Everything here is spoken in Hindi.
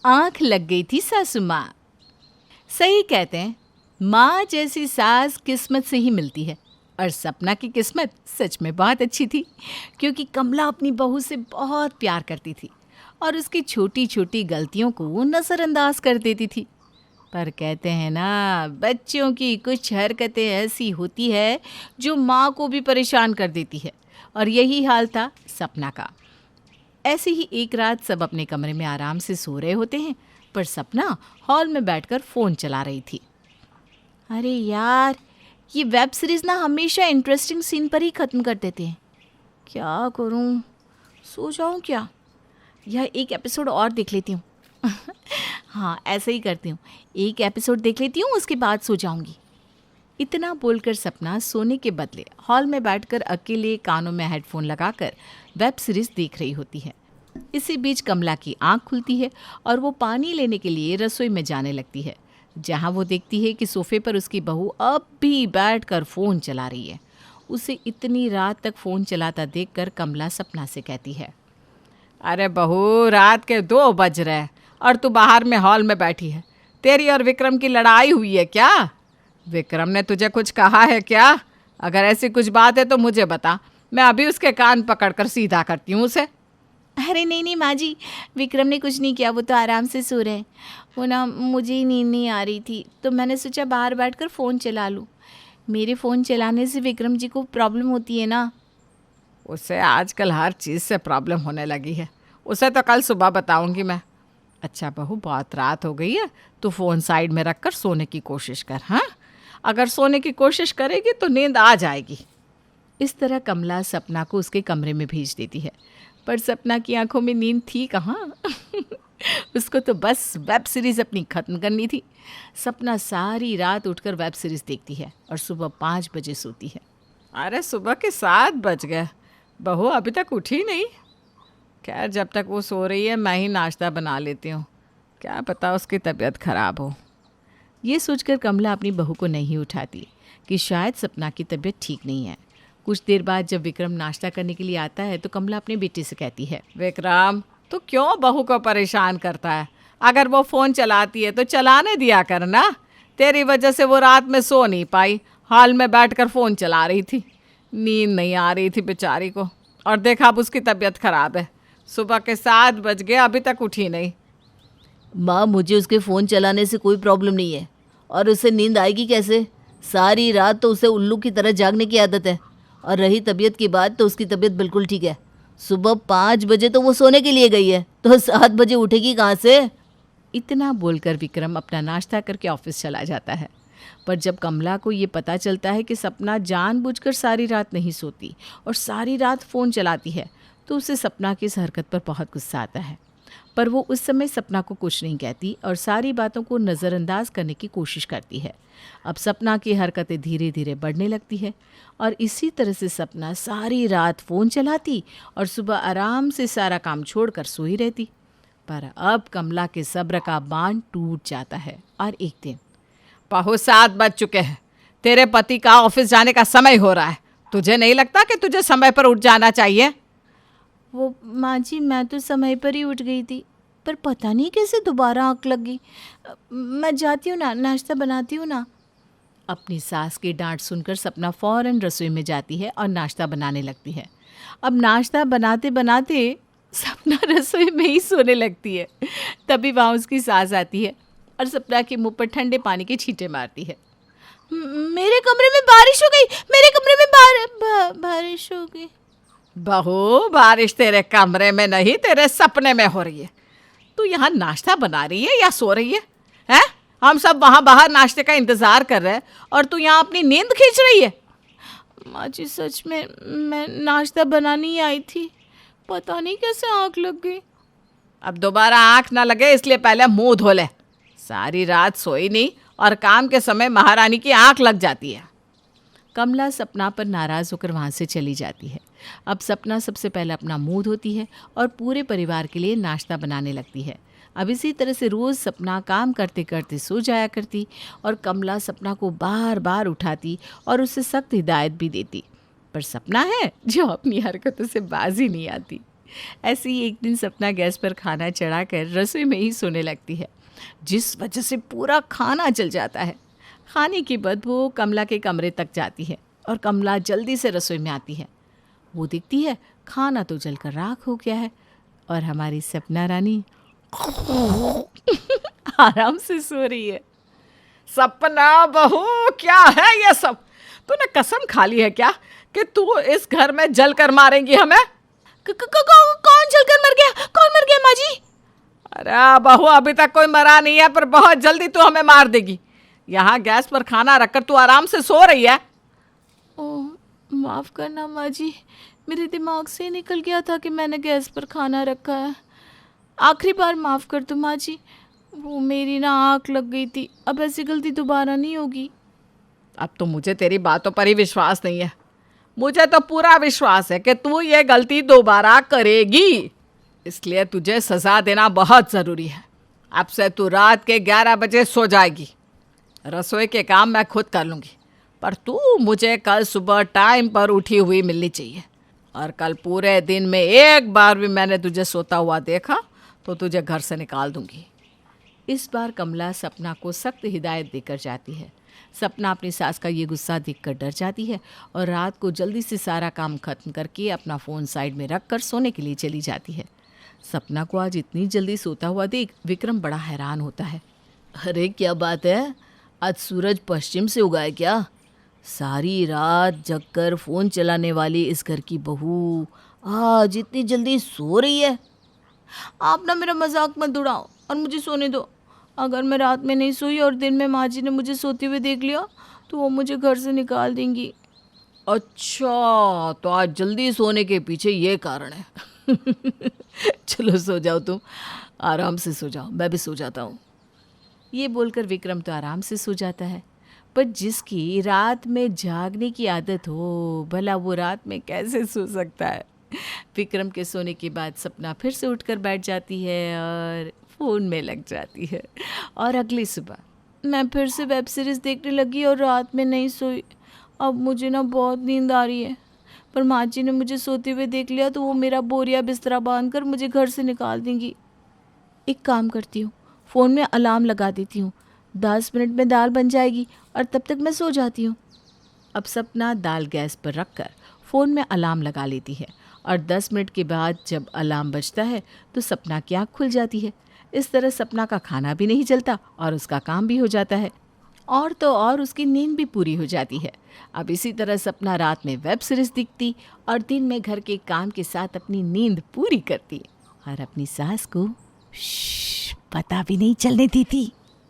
आंख लग गई थी सासू माँ। सही कहते हैं, माँ जैसी सास किस्मत से ही मिलती है। और सपना की किस्मत सच में बहुत अच्छी थी, क्योंकि कमला अपनी बहू से बहुत प्यार करती थी और उसकी छोटी छोटी गलतियों को वो नज़रअंदाज कर देती थी। पर कहते हैं ना, बच्चों की कुछ हरकतें ऐसी होती है जो माँ को भी परेशान कर देती है, और यही हाल था सपना का। ऐसे ही एक रात सब अपने कमरे में आराम से सो रहे होते हैं, पर सपना हॉल में बैठकर फ़ोन चला रही थी। अरे यार, ये वेब सीरीज़ ना हमेशा इंटरेस्टिंग सीन पर ही ख़त्म कर देते हैं। क्या करूं, सो जाऊं क्या, या एक एपिसोड और देख लेती हूँ। हाँ, ऐसे ही करती हूँ, एक एपिसोड देख लेती हूँ, उसके बाद सो जाऊंगी। इतना बोलकर सपना सोने के बदले हॉल में बैठकर अकेले कानों में हेडफोन लगाकर वेब सीरीज़ देख रही होती है। इसी बीच कमला की आंख खुलती है और वो पानी लेने के लिए रसोई में जाने लगती है, जहाँ वो देखती है कि सोफे पर उसकी बहू अब भी बैठकर फ़ोन चला रही है। उसे इतनी रात तक फ़ोन चलाता देखकर कमला सपना से कहती है, अरे बहू, रात के 2 बज रहे हैं और तू बाहर में हॉल में बैठी है। तेरी और विक्रम की लड़ाई हुई है क्या? विक्रम ने तुझे कुछ कहा है क्या? अगर ऐसी कुछ बात है तो मुझे बता, मैं अभी उसके कान पकड़कर सीधा करती हूँ उसे। अरे नहीं नहीं माँ जी, विक्रम ने कुछ नहीं किया, वो तो आराम से सो रहे हैं। वो ना, मुझे ही नींद नहीं आ रही थी तो मैंने सोचा बाहर बैठकर फ़ोन चला लूँ। मेरे फ़ोन चलाने से विक्रम जी को प्रॉब्लम होती है ना। उसे आजकल हर चीज़ से प्रॉब्लम होने लगी है। उसे तो कल सुबह बताऊंगी मैं। अच्छा बहू, बहुत रात हो गई है, तो फ़ोन साइड में रखकर सोने की कोशिश कर। हाँ, अगर सोने की कोशिश करेगी तो नींद आ जाएगी। इस तरह कमला सपना को उसके कमरे में भेज देती है, पर सपना की आंखों में नींद थी कहाँ। उसको तो बस वेब सीरीज़ अपनी ख़त्म करनी थी। सपना सारी रात उठकर वेब सीरीज़ देखती है और सुबह 5 बजे सोती है। अरे सुबह के 7 बज गए, बहू अभी तक उठी नहीं। खैर, जब तक वो सो रही है मैं ही नाश्ता बना लेती हूँ, क्या पता उसकी तबीयत ख़राब हो। ये सोचकर कमला अपनी बहू को नहीं उठाती कि शायद सपना की तबीयत ठीक नहीं है। कुछ देर बाद जब विक्रम नाश्ता करने के लिए आता है तो कमला अपने बेटे से कहती है, विक्रम, तू क्यों बहू को परेशान करता है? अगर वो फ़ोन चलाती है तो चलाने दिया कर ना। तेरी वजह से वो रात में सो नहीं पाई, हॉल में बैठकर फ़ोन चला रही थी। नींद नहीं आ रही थी बेचारी को, और देखा अब उसकी तबीयत ख़राब है। सुबह के 7 बज गए, अभी तक उठी नहीं। माँ, मुझे उसके फ़ोन चलाने से कोई प्रॉब्लम नहीं है, और उसे नींद आएगी कैसे? सारी रात तो उसे उल्लू की तरह जागने की आदत है। और रही तबीयत की बात, तो उसकी तबीयत बिल्कुल ठीक है। सुबह 5 बजे तो वो सोने के लिए गई है, तो 7 बजे उठेगी कहाँ से? इतना बोलकर विक्रम अपना नाश्ता करके ऑफिस चला जाता है। पर जब कमला को ये पता चलता है कि सपना जानबूझकर सारी रात नहीं सोती और सारी रात फ़ोन चलाती है, तो उसे सपना की इस हरकत पर बहुत गुस्सा आता है। पर वो उस समय सपना को कुछ नहीं कहती और सारी बातों को नज़रअंदाज करने की कोशिश करती है। अब सपना की हरकतें धीरे धीरे बढ़ने लगती है और इसी तरह से सपना सारी रात फ़ोन चलाती और सुबह आराम से सारा काम छोड़कर सोई रहती। पर अब कमला के सब्र का बांध टूट जाता है और एक दिन, बहू, 7 बज चुके हैं, तेरे पति का ऑफिस जाने का समय हो रहा है। तुझे नहीं लगता कि तुझे समय पर उठ जाना चाहिए? वो माँ जी, मैं तो समय पर ही उठ गई थी, पर पता नहीं कैसे दोबारा आँख लग गई। मैं जाती हूँ ना, नाश्ता बनाती हूँ ना। अपनी सास की डांट सुनकर सपना फ़ौरन रसोई में जाती है और नाश्ता बनाने लगती है। अब नाश्ता बनाते बनाते सपना रसोई में ही सोने लगती है। तभी वहाँ उसकी सास आती है और सपना के मुंह पर ठंडे पानी के छींटे मारती है। मेरे कमरे में बारिश हो गई, मेरे कमरे में बारिश हो गई। बहू, बारिश तेरे कमरे में नहीं, तेरे सपने में हो रही है। तू यहाँ नाश्ता बना रही है या सो रही है? हैं? हम सब वहाँ बाहर नाश्ते का इंतज़ार कर रहे हैं और तू यहाँ अपनी नींद खींच रही है। माँ जी, सच में मैं नाश्ता बनाने ही आई थी, पता नहीं कैसे आँख लग गई। अब दोबारा आँख ना लगे इसलिए पहले मुंह धो ले। सारी रात सोई नहीं और काम के समय महारानी की आँख लग जाती है। कमला सपना पर नाराज़ होकर वहाँ से चली जाती है। अब सपना सबसे पहले अपना मुंह धोती है और पूरे परिवार के लिए नाश्ता बनाने लगती है। अब इसी तरह से रोज़ सपना काम करते करते सो जाया करती और कमला सपना को बार बार उठाती और उसे सख्त हिदायत भी देती। पर सपना है जो अपनी हरकतों से बाज ही नहीं आती। ऐसे ही एक दिन सपना गैस पर खाना चढ़ाकर रसोई में ही सोने लगती है, जिस वजह से पूरा खाना जल जाता है। खाने की बदबू कमला के कमरे तक जाती है और कमला जल्दी से रसोई में आती है। वो देखती है खाना तो जलकर राख हो गया है और हमारी सपना रानी आराम से सो रही है। सपना बहू, क्या है ये सब? तूने कसम खा ली है क्या कि तू इस घर में जल कर मारेंगी हमें? कौन जलकर मर गया? कौन मर गया माँ जी? अरे बहू, अभी तक कोई मरा नहीं है, पर बहुत जल्दी तू हमें मार देगी। यहाँ गैस पर खाना रखकर तू आराम से सो रही है। ओह, माफ़ करना माँ जी, मेरे दिमाग से निकल गया था कि मैंने गैस पर खाना रखा है। आखिरी बार माफ़ कर दो माँ जी, वो मेरी ना आँख लग गई थी। अब ऐसी गलती दोबारा नहीं होगी। अब तो मुझे तेरी बातों पर ही विश्वास नहीं है। मुझे तो पूरा विश्वास है कि तू ये गलती दोबारा करेगी, इसलिए तुझे सज़ा देना बहुत ज़रूरी है। अब से तू रात के 11 बजे सो जाएगी। रसोई के काम मैं खुद कर लूँगी, पर तू मुझे कल सुबह टाइम पर उठी हुई मिलनी चाहिए। और कल पूरे दिन में एक बार भी मैंने तुझे सोता हुआ देखा तो तुझे घर से निकाल दूँगी। इस बार कमला सपना को सख्त हिदायत देकर जाती है। सपना अपनी सास का ये गुस्सा देखकर डर जाती है और रात को जल्दी से सारा काम खत्म करके अपना फ़ोन साइड में रख कर सोने के लिए चली जाती है। सपना को आज इतनी जल्दी सोता हुआ देख विक्रम बड़ा हैरान होता है। अरे क्या बात है, आज सूरज पश्चिम से उगा है क्या? सारी रात जगकर फ़ोन चलाने वाली इस घर की बहू आज इतनी जल्दी सो रही है। आप ना मेरा मजाक मत उड़ाओ और मुझे सोने दो। अगर मैं रात में नहीं सोई और दिन में माँ जी ने मुझे सोते हुए देख लिया तो वो मुझे घर से निकाल देंगी। अच्छा, तो आज जल्दी सोने के पीछे ये कारण है। चलो सो जाओ, तुम आराम से सो जाओ, मैं भी सो जाता हूँ। ये बोलकर विक्रम तो आराम से सो जाता है, पर जिसकी रात में जागने की आदत हो भला वो रात में कैसे सो सकता है। विक्रम के सोने के बाद सपना फिर से उठकर बैठ जाती है और फ़ोन में लग जाती है। और अगली सुबह मैं फिर से वेब सीरीज़ देखने लगी और रात में नहीं सोई। अब मुझे ना बहुत नींद आ रही है, पर माँ जी ने मुझे सोते हुए देख लिया तो वो मेरा बोरिया बिस्तरा बांध कर मुझे घर से निकाल देंगी। एक काम करती हूँ, फ़ोन में अलार्म लगा देती हूँ, 10 मिनट में दाल बन जाएगी और तब तक मैं सो जाती हूँ। अब सपना दाल गैस पर रखकर फ़ोन में अलार्म लगा लेती है और 10 मिनट के बाद जब अलार्म बजता है तो सपना की आँख खुल जाती है। इस तरह सपना का खाना भी नहीं जलता और उसका काम भी हो जाता है, और तो और उसकी नींद भी पूरी हो जाती है। अब इसी तरह सपना रात में वेब सीरीज़ देखती और दिन में घर के काम के साथ अपनी नींद पूरी करती और अपनी सास को पता भी नहीं चलने देती।